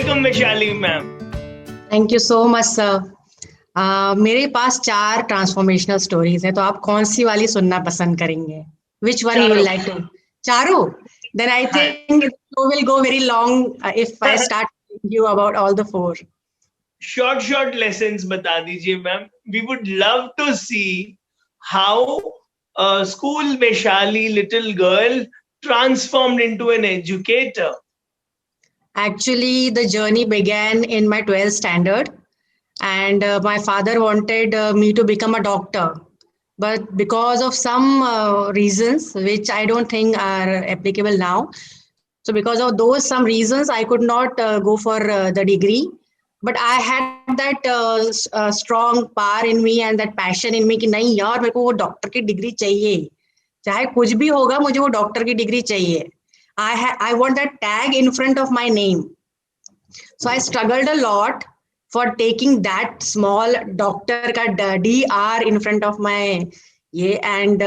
Welcome, Vaishali ma'am. Thank you so much sir. मेरे पास 4 transformational stories हैं, तो आप कौन सी वाली सुनना पसंद करेंगे? विच वन यू विल चारों। Like to? चारों? देन आई हाँ। Think you will go very long if I start telling you about all the 4. Short lessons बता दीजिए ma'am. We would love to see how a school Vaishali little girl transformed into an educator. Actually, the journey began in my 12th standard, and my father wanted me to become a doctor. But because of some reasons, which I don't think are applicable now, so because of those some reasons, I could not go for the degree. But I had that strong power in me and that passion in me कि नहीं यार मेरे को वो doctor की degree चाहिए, चाहे कुछ भी होगा मुझे वो डॉक्टर की डिग्री चाहिए. I want that tag in front of my name. So I struggled a lot for taking that small doctor ka DR in front of my and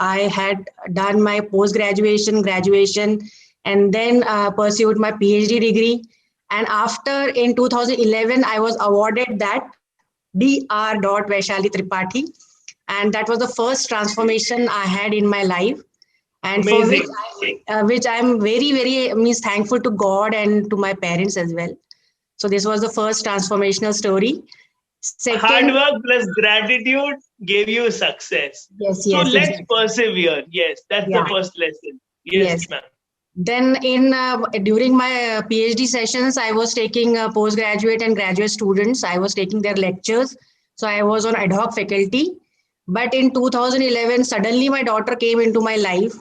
I had done my post graduation, and then pursued my PhD degree. And after in 2011, I was awarded that Dr. Vaishali Tripathi, and that was the first transformation I had in my life, and for which I'm very means thankful to God and to my parents as well. So this was the first transformational story. Second, hard work plus gratitude gave you success. Yes, So let's exactly. persevere. Yes, that's the first lesson. Yes, ma'am. Then during my PhD sessions, I was taking postgraduate and graduate students. I was taking their lectures. So I was on ad hoc faculty. But in 2011, suddenly my daughter came into my life.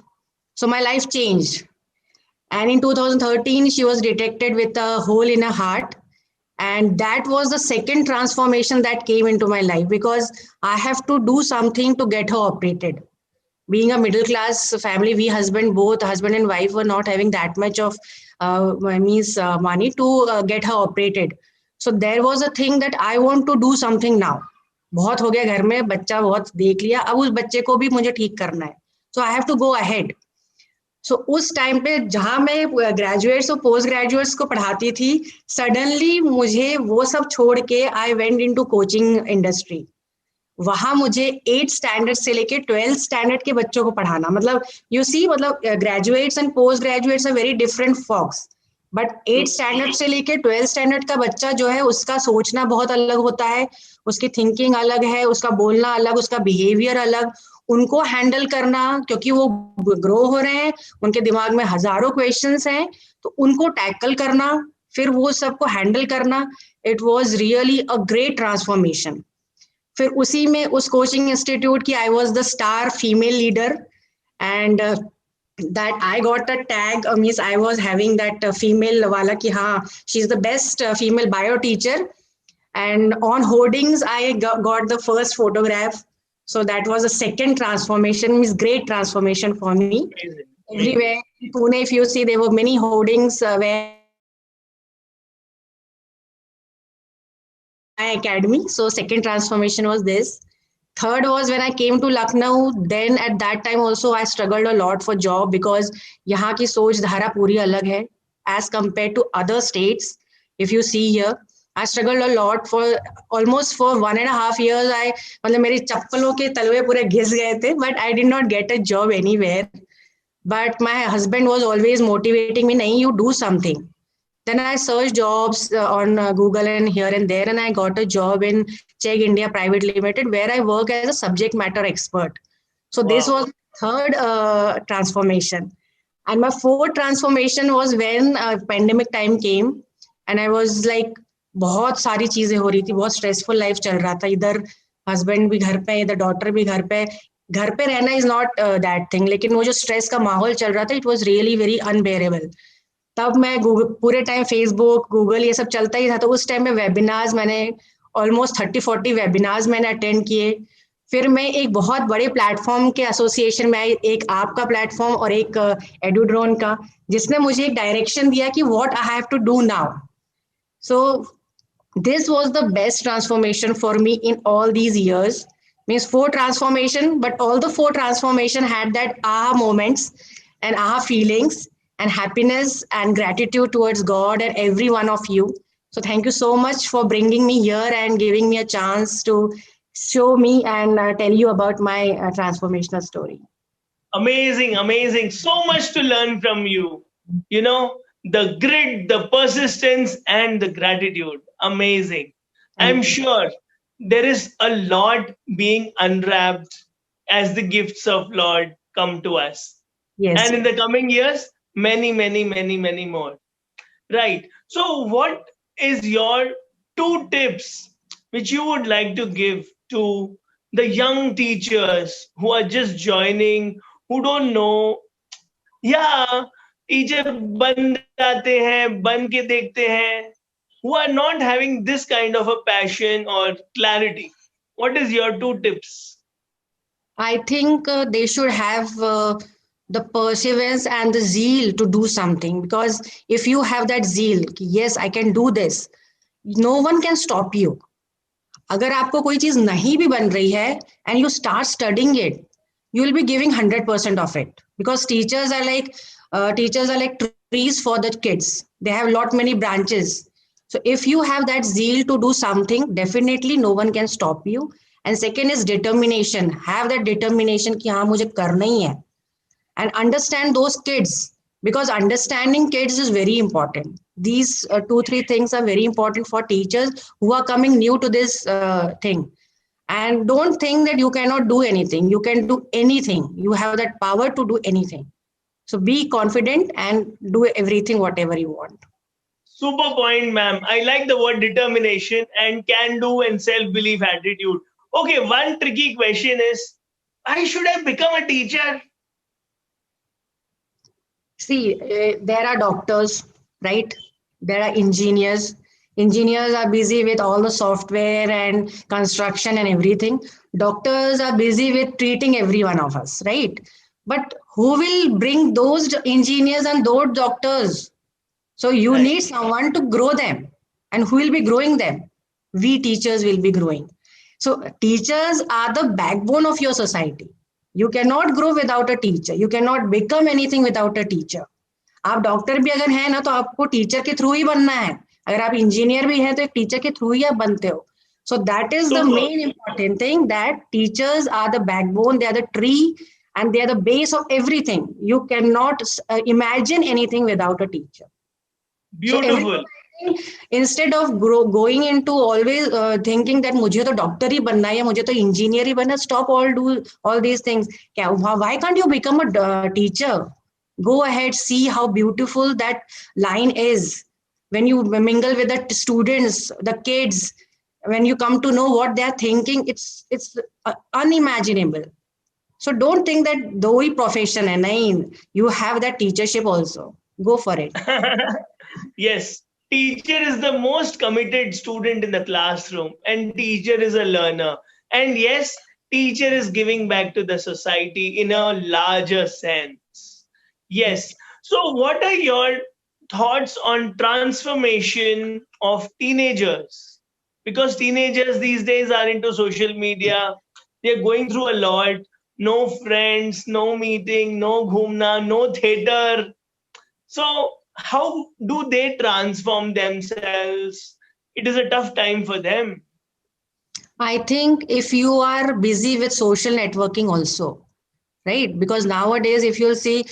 So my life changed. And in 2013, she was detected with a hole in her heart. And that was the second transformation that came into my life, because I have to do something to get her operated. Being a middle class family, we both husband and wife were not having that much of money to get her operated. So there was a thing that I want to do something now. बहुत हो गया घर में, बच्चा बहुत देख लिया, अब उस बच्चे को भी मुझे ठीक करना है. So I have to go ahead. सो उस टाइम पे जहां मैं ग्रेजुएट्स और पोस्ट ग्रेजुएट्स को पढ़ाती थी, सडनली मुझे वो सब छोड़ के I went into coaching industry. वहां मुझे 8th स्टैंडर्ड से लेके 12th स्टैंडर्ड के बच्चों को पढ़ाना, मतलब यू सी, मतलब graduates and post graduates are very different folks. But 8th standard से लेके 12th स्टैंडर्ड का बच्चा जो है, उसका सोचना बहुत अलग होता है, उसकी थिंकिंग अलग है, उसका बोलना अलग, उसका बिहेवियर अलग. उनको हैंडल करना, क्योंकि वो ग्रो हो रहे हैं, उनके दिमाग में हजारों क्वेश्चंस हैं, तो उनको टैकल करना, फिर वो सबको हैंडल करना, it was really a great transformation. फिर उसी में उस कोचिंग इंस्टीट्यूट की I was the star female leader, and that I got a tag, means I was having that female wala ki haan, she's the best female bio teacher. And on hoardings, I got the first photograph. So that was a second transformation, means great transformation for me. Everywhere in Pune, if you see, there were many hoardings where my academy. So second transformation was this. Third was when I came to Lucknow. Then at that time also I struggled a lot for job, because यहाँ की सोच धारा पूरी अलग है as compared to other states. If you see here, I struggled a lot for almost for 1.5 years. मतलब मेरी चप्पलों के तलवे पूरे घिस गए थे, but I did not get a job anywhere. But my husband was always motivating me, nahi, you do something. Then I searched jobs on Google and here and there, and I got a job in Check India Private Limited, where I work as a subject matter expert. So this was third transformation. And my fourth transformation was when pandemic time came, and I was like, बहुत सारी चीजें हो रही थी, बहुत stressful life चल रहा था, इधर हस्बैंड भी घर पे, इधर डॉटर भी घर पे. घर पे रहना इज नॉट दैट थिंग, लेकिन वो जो स्ट्रेस का माहौल चल रहा था, it was really very unbearable. तब मैं पूरे टाइम फेसबुक, गूगल, ये सब चलता ही था. तो उस टाइम में वेबिनार्स मैंने ऑलमोस्ट 30-40 वेबिनार्स मैंने अटेंड किए. फिर मैं एक बहुत बड़े प्लेटफॉर्म के एसोसिएशन में आई, एक आपका प्लेटफॉर्म और एक एडुड्रोन का, जिसने मुझे एक डायरेक्शन दिया कि what I have to do now. So this was the best transformation for me in all these years. Means 4 transformation, but all the 4 transformation had that aha moments and aha feelings. and happiness and gratitude towards God and every one of you. So thank you so much for bringing me here and giving me a chance to show me and tell you about my transformational story. Amazing, amazing. So much to learn from you. You know, the grit, the persistence, and the gratitude. Amazing. I'm Thank you. sure there is a lot being unwrapped as the gifts of Lord come to us. Yes, And in yes. the coming years, many, many, many, many more. Right. So, what is your two tips which you would like to give to the young teachers who are just joining, who don't know? Yeah, teacher बन जाते हैं, बन के देखते हैं, who are not having this kind of a passion or clarity. What is your two tips? I think they should have the perseverance and the zeal to do something, because if you have that zeal, कि yes, I can do this, no one can stop you. अगर आपको कोई चीज नहीं भी बन रही है and you start studying it, you will be giving 100% of it, because teachers are like trees for the kids. They have lot many branches. So if you have that zeal to do something, definitely no one can stop you. And second is determination. Have that determination कि हाँ मुझे करना ही है, and understand those kids, because understanding kids is very important. These two three things are very important for teachers who are coming new to this thing. And don't think that you cannot do anything. You can do anything. You have that power to do anything. So be confident and do everything whatever you want. Super point, ma'am. I like the word determination and can do and self belief attitude. Okay, one tricky question is why should I become a teacher? See, there are doctors, right? There are engineers. Engineers are busy with all the software and construction and everything. Doctors are busy with treating every one of us, right? But who will bring those engineers and those doctors? So you Right. need someone to grow them. And who will be growing them? We teachers will be growing. So teachers are the backbone of your society. You cannot grow without a teacher. You cannot become anything without a teacher. आप doctor भी अगर है ना तो आपको teacher के through ही बनना है. अगर आप इंजीनियर भी हैं तो एक टीचर के थ्रू ही आप बनते हो. So that is the Super. main important thing, that teachers are the backbone, they are the tree, and they are the base of everything. You cannot imagine anything without a teacher. So Beautiful. instead of going into always thinking that मुझे तो doctor ही बनना है या मुझे तो engineer ही बनना, stop all these things. Why can't you become a teacher? Go ahead, see how beautiful that line is. When you mingle with the students, the kids, when you come to know what they are thinking, it's unimaginable. So don't think that दो ही profession है, नहीं, you have that teachership also. Go for it. Yes, teacher is the most committed student in the classroom, and teacher is a learner. And yes, teacher is giving back to the society in a larger sense. Yes. So, what are your thoughts on transformation of teenagers? Because teenagers these days are into social media, they're going through a lot. No friends, no meeting, no ghumna, no theater. So, how do they transform themselves? It is a tough time for them. I think if you are busy with social networking also, right? Because nowadays, if you'll see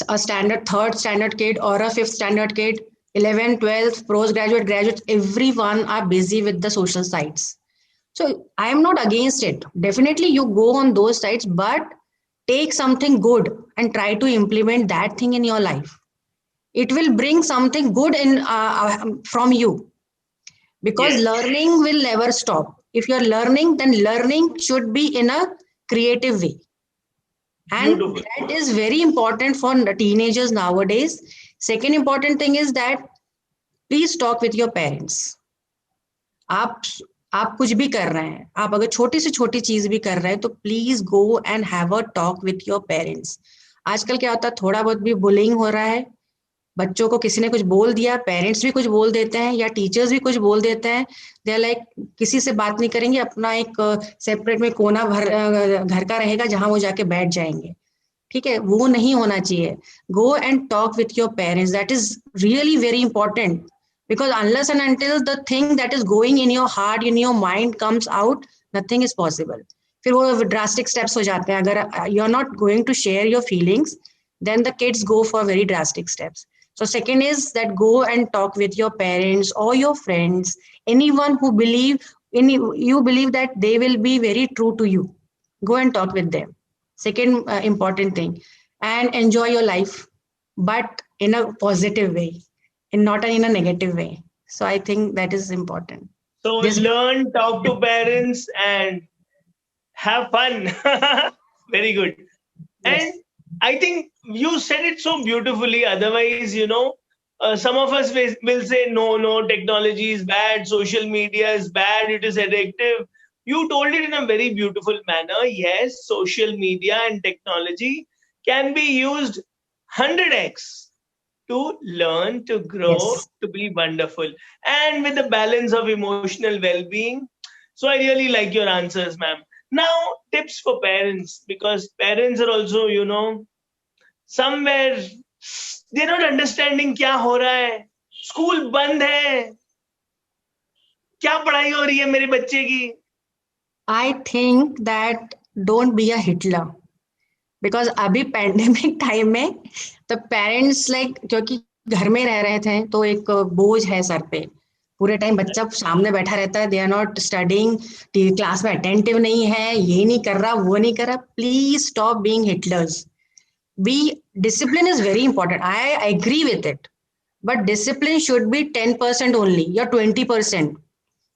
a standard third standard kid or a fifth standard kid, 11, 12, postgraduate, graduates, everyone are busy with the social sites. So I am not against it. Definitely you go on those sites, but take something good and try to implement that thing in your life. It will bring something good in from you, because Yes, learning will never stop. If you're learning, then learning should be in a creative way. And beautiful. that is very important for teenagers nowadays. Second important thing is that please talk with your parents. आप आप कुछ भी कर रहे हैं, आप अगर छोटी से छोटी चीज भी कर रहे हैं तो please go and have a talk with your parents. आजकल क्या होता है, थोड़ा बहुत भी बुलिंग हो रहा है, बच्चों को किसी ने कुछ बोल दिया, पेरेंट्स भी कुछ बोल देते हैं या टीचर्स भी कुछ बोल देते हैं, दे आर लाइक किसी से बात नहीं करेंगे, अपना एक सेपरेट में कोना घर का रहेगा जहां वो जाके बैठ जाएंगे. ठीक है, वो नहीं होना चाहिए. Go and talk with your parents. That is really very important, because unless and until the thing that is going in your heart, in your mind comes out, nothing is possible. फिर वो drastic steps हो जाते हैं. अगर you are not going to share your feelings, then the kids go for very drastic steps. So second is that go and talk with your parents or your friends, anyone who believe in you, you believe that they will be very true to you. Go and talk with them. Second important thing, and enjoy your life, but in a positive way, and not in a negative way. So I think that is important. So This, learn, talk to parents, and have fun. Very good. And yes, I think you said it so beautifully. Otherwise, some of us will say, no, no, technology is bad, social media is bad, it is addictive. You told it in a very beautiful manner. Yes, social media and technology can be used 100x to learn, to grow, yes. to be wonderful, and with the balance of emotional well being. So I really like your answers, ma'am. Now, tips for parents, because parents are also, somewhere they're not understanding क्या हो रहा है, school बंद है, क्या पढ़ाई हो रही है मेरे बच्चे की. I think that don't be a Hitler, because अभी पैंडेमिक टाइम में the parents like, क्योंकि घर में रह रहे थे तो एक बोझ है सर पे, पूरे टाइम बच्चा सामने बैठा रहता है, they are not studying, class में अटेंटिव नहीं है, ये नहीं कर रहा, वो नहीं कर रहा. Please stop being Hitlers. Be Discipline is very important. I agree with it, but discipline should be 10% only या 20%.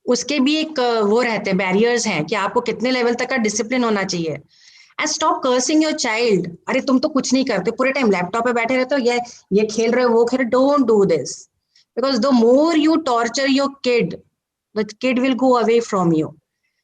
उसके भी एक वो रहते हैं, बैरियर्स हैं कि आपको कितने लेवल तक का डिसिप्लिन होना चाहिए. And stop cursing your child. अरे तुम तो कुछ नहीं करते, पूरे टाइम लैपटॉप पे बैठे रहते हो, ये खेल रहे हो, वो खेल रहे. Don't do this, because the more you torture your kid, the kid will go away from you.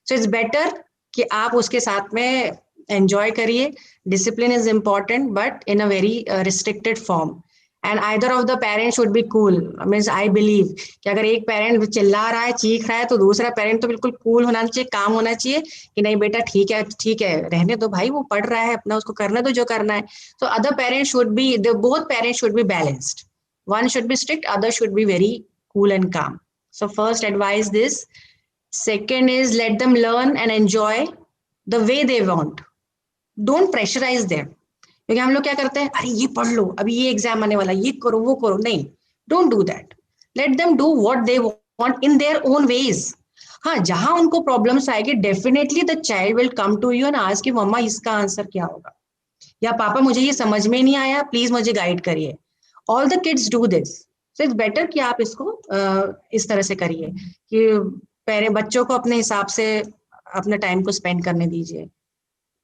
So it's better कि आप उसके साथ में एंजॉय करिए. Discipline is important, but in a very restricted form. And either of the parent should be cool. Means I believe कि अगर एक parent चिल्ला रहा है, चीख रहा है, तो दूसरा पेरेंट तो बिल्कुल कूल होना चाहिए, काम होना चाहिए कि नहीं बेटा ठीक है, रहने दो भाई, वो पढ़ रहा है अपना, उसको करने दो जो करना है. So other parent should be, both parents should be balanced. One should be strict, other should be very cool and calm. So first advise this. Second is let them learn and enjoy the way they want. Don't pressurize them. क्योंकि हम लोग क्या करते हैं, अरे ये पढ़ लो, अभी ये एग्जाम आने वाला, ये करो, वो करो. नहीं, don't do that. Let them do what they want in their own ways. हाँ, जहां उनको प्रॉब्लम्स आएगी, definitely the child will come to you and ask कि मम्मा इसका आंसर क्या होगा, या पापा मुझे ये समझ में नहीं आया, प्लीज मुझे गाइड करिए. All the kids do this. So it's better कि आप इसको इस तरह से करिए कि पहले बच्चों को अपने हिसाब से अपने टाइम को स्पेंड करने दीजिए,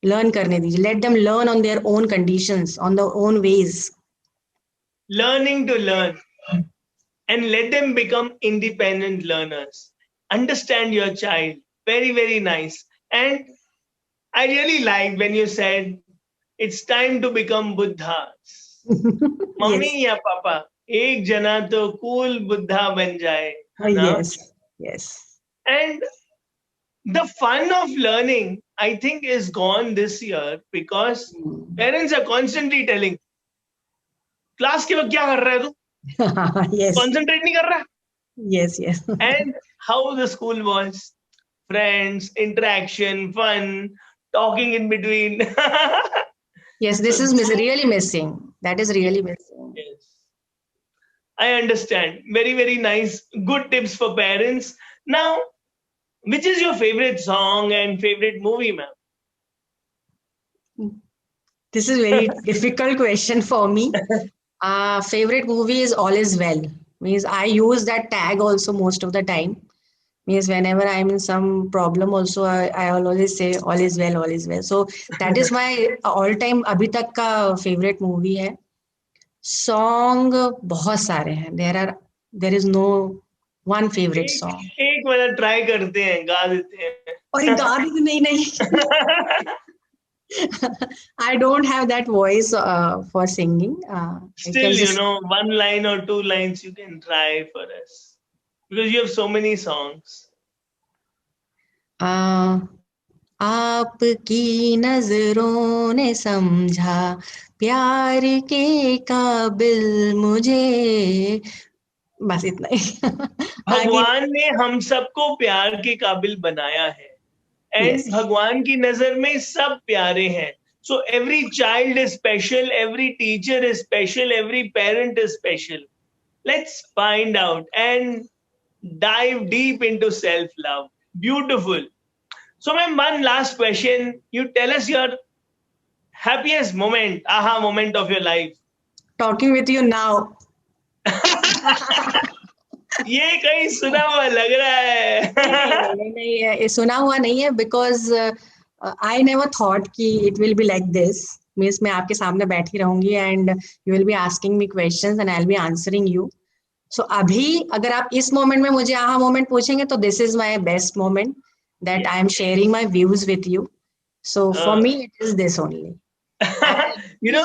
लर्न करने दीजिए. Let them learn on their own conditions, on their own veg. Learning to learn, and let them become independent learners. Understand your child. Very, very nice. And I really liked when you said it's time to become Buddhas. Mummy Yes. या पापा, एक जना तो cool Buddha बन जाए, है ना? Yes. Yes. And the fun of learning, I think, is gone this year because parents are constantly telling, class के वक्त क्या कर रहा है तू? Yes. Concentrate नहीं कर रहा? Yes. Yes. And how the school was, friends, interaction, fun, talking in between. Yes. This So is really missing. That is really missing. yes, I understand. Very, very nice. Good tips for parents. Now, which is your favorite song and favorite movie, ma'am? This is very difficult question for me. Favorite movie is All Is Well. Means I use that tag also most of the time. Means whenever I'm in some problem also, I always say all is well, all is well. So that is my all time abhi tak ka favorite movie hai. Song बहुत सारे हैं. There is no one favorite song. एक वाला try करते हैं, गा देते हैं. और गाने नहीं. I don't have that voice for singing. I Still, can just one line or two lines you can try for us because you have so many songs. uh, आपकी नजरों ने समझा प्यार के काबिल मुझे, बस इतना ही। आगे। भगवान ने हम सबको प्यार के काबिल बनाया है, यस। एंड भगवान की नजर में सब प्यारे हैं. So every child is special, every teacher is special, every parent is special. Let's find out and dive deep into self love. Beautiful. So, ma'am, one last question. You tell us your happiest moment, aha moment of your life. Talking with you now. ये कहीं सुना हुआ लग रहा है. नहीं, सुना हुआ नहीं है, बिकॉज आई नेवर थॉट कि it will be like this. Means मैं आपके सामने बैठी रहूंगी and you will be asking me questions and I will be answering you. So अभी अगर आप इस मोमेंट में मुझे आहा मोमेंट पूछेंगे तो this is my best moment that I am sharing my views with you. So for me it is this only. You know,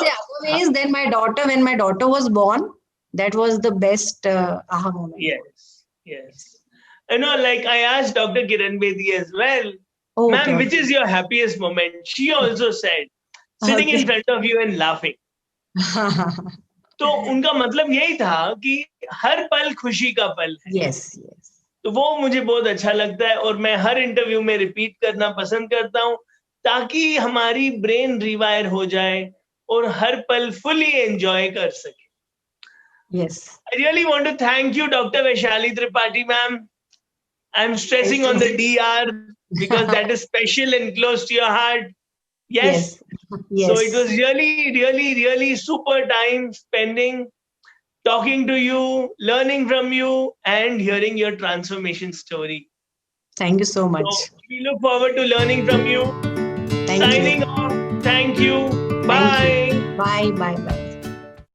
Then my daughter, when my daughter was born, that was the best aha moment. yes, yes. You know, like I asked Dr. Kiran Bedi as well, Oh, ma'am, okay. which is your happiest moment? She also said, sitting in front of you and laughing. तो उनका मतलब यही था कि हर पल खुशी का पल है. Yes, yes. तो वो मुझे बहुत अच्छा लगता है और मैं हर इंटरव्यू में रिपीट करना पसंद करता हूं ताकि हमारी ब्रेन रिवायर हो जाए और हर पल फुली एंजॉय कर सके. Yes. I really want to thank you, Dr. Vaishali Tripathi, ma'am. I'm stressing on the DR because that is special and close to your heart. Yes. Yes. So it was really super time spending talking to you, learning from you, and hearing your transformation story. Thank you so much. So we look forward to learning from you. Thank Signing you. off. Thank you. Bye. Thank you. Bye. Bye. Bye.